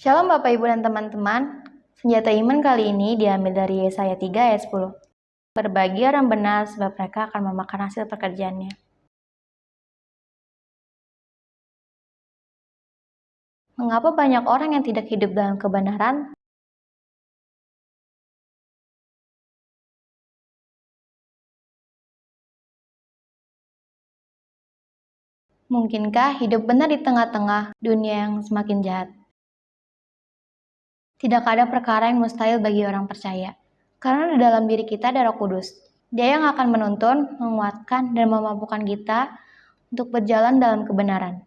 Shalom Bapak Ibu dan teman-teman. Senjata iman kali ini diambil dari Yesaya 3 ayat 10. Berbagi orang benar sebab mereka akan memakan hasil pekerjaannya. Mengapa banyak orang yang tidak hidup dalam kebenaran? Mungkinkah hidup benar di tengah-tengah dunia yang semakin jahat? Tidak ada perkara yang mustahil bagi orang percaya. Karena di dalam diri kita ada Roh Kudus. Dia yang akan menuntun, menguatkan, dan memampukan kita untuk berjalan dalam kebenaran.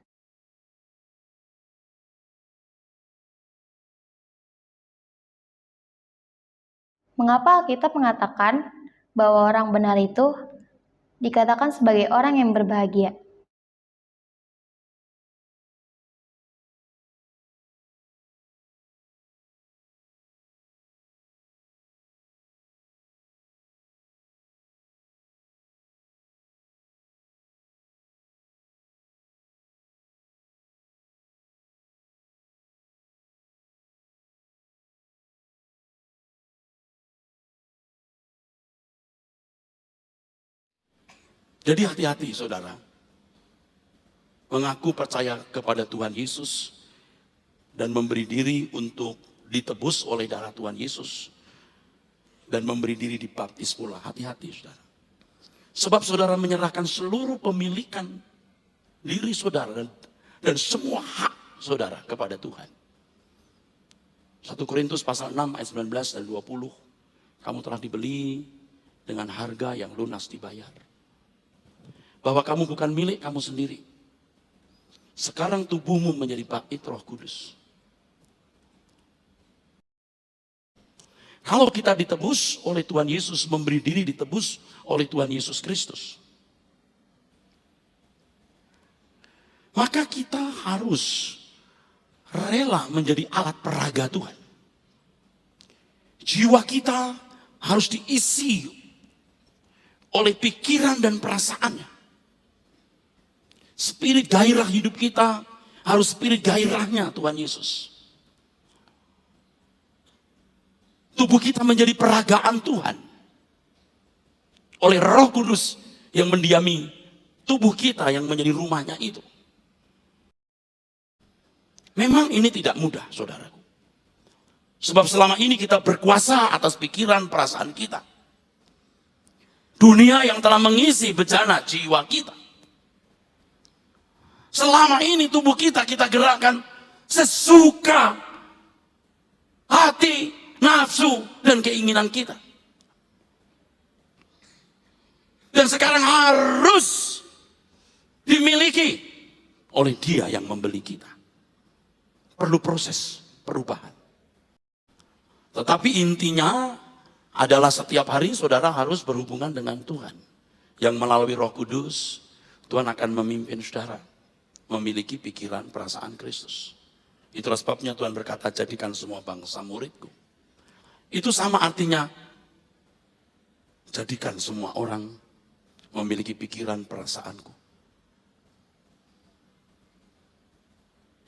Mengapa Alkitab mengatakan bahwa orang benar itu dikatakan sebagai orang yang berbahagia? Jadi hati-hati saudara, mengaku percaya kepada Tuhan Yesus dan memberi diri untuk ditebus oleh darah Tuhan Yesus dan memberi diri dibaptis pula. Hati-hati saudara. Sebab saudara menyerahkan seluruh pemilikan diri saudara dan semua hak saudara kepada Tuhan. 1 Korintus pasal 6 ayat 19 dan 20. Kamu telah dibeli dengan harga yang lunas dibayar. Bahwa kamu bukan milik kamu sendiri. Sekarang tubuhmu menjadi bait Roh Kudus. Kalau kita ditebus oleh Tuhan Yesus, memberi diri ditebus oleh Tuhan Yesus Kristus, maka kita harus rela menjadi alat peraga Tuhan. Jiwa kita harus diisi oleh pikiran dan perasaannya. Spirit gairah hidup kita harus spirit gairahnya Tuhan Yesus. Tubuh kita menjadi peragaan Tuhan oleh Roh Kudus yang mendiami tubuh kita yang menjadi rumahnya itu. Memang ini tidak mudah, saudaraku. Sebab selama ini kita berkuasa atas pikiran perasaan kita. Dunia yang telah mengisi bejana jiwa kita. Selama ini tubuh kita gerakkan sesuka hati, nafsu, dan keinginan kita. Dan sekarang harus dimiliki oleh Dia yang membeli kita. Perlu proses perubahan. Tetapi intinya adalah setiap hari saudara harus berhubungan dengan Tuhan. Yang melalui Roh Kudus, Tuhan akan memimpin saudara memiliki pikiran perasaan Kristus. Itulah sebabnya Tuhan berkata, jadikan semua bangsa muridku. Itu sama artinya, jadikan semua orang memiliki pikiran perasaanku.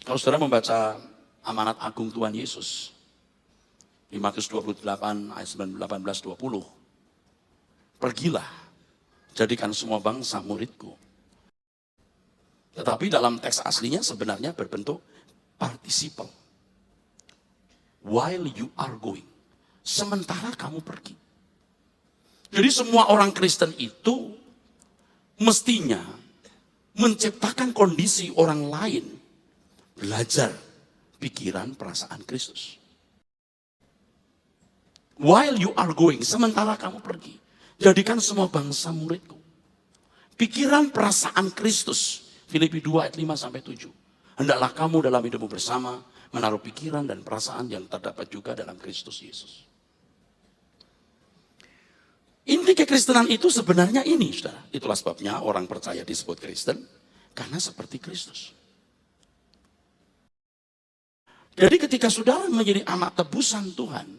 Kalau saudara membaca amanat agung Tuhan Yesus, di Matius 28 ayat 18-20, pergilah, jadikan semua bangsa muridku. Tetapi dalam teks aslinya sebenarnya berbentuk participle. While you are going. Sementara kamu pergi. Jadi semua orang Kristen itu mestinya menciptakan kondisi orang lain belajar pikiran perasaan Kristus. While you are going, sementara kamu pergi, jadikan semua bangsa muridku. Pikiran perasaan Kristus. Filipi 2 ayat 5-7. Hendaklah kamu dalam hidupmu bersama menaruh pikiran dan perasaan yang terdapat juga dalam Kristus Yesus. Inti kekristenan itu sebenarnya ini, saudara. Itulah sebabnya orang percaya disebut Kristen, karena seperti Kristus. Jadi ketika saudara menjadi anak tebusan Tuhan,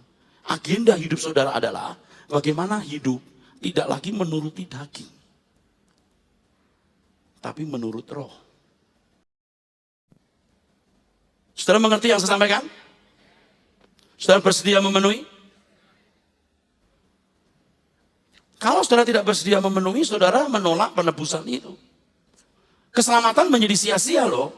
agenda hidup saudara adalah bagaimana hidup tidak lagi menuruti daging, tapi menurut roh. Saudara mengerti yang saya sampaikan? Saudara bersedia memenuhi? Kalau saudara tidak bersedia memenuhi, saudara menolak penebusan itu. Keselamatan menjadi sia-sia loh.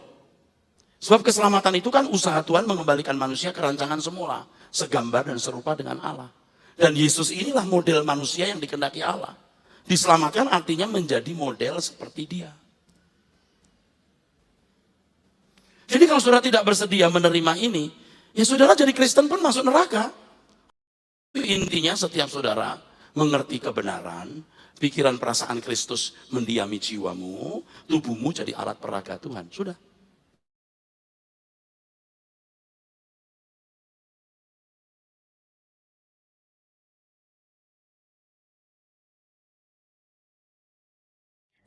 Sebab keselamatan itu kan usaha Tuhan mengembalikan manusia ke rancangan semula, segambar dan serupa dengan Allah. Dan Yesus inilah model manusia yang dikehendaki Allah. Diselamatkan artinya menjadi model seperti Dia. Jadi kalau saudara tidak bersedia menerima ini, ya saudara jadi Kristen pun masuk neraka. Intinya setiap saudara mengerti kebenaran, pikiran perasaan Kristus mendiami jiwamu, tubuhmu jadi alat peraga Tuhan. Sudah.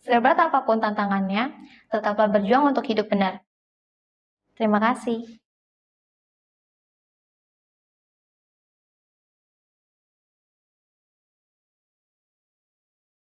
Seberat apapun tantangannya, tetaplah berjuang untuk hidup benar. Terima kasih.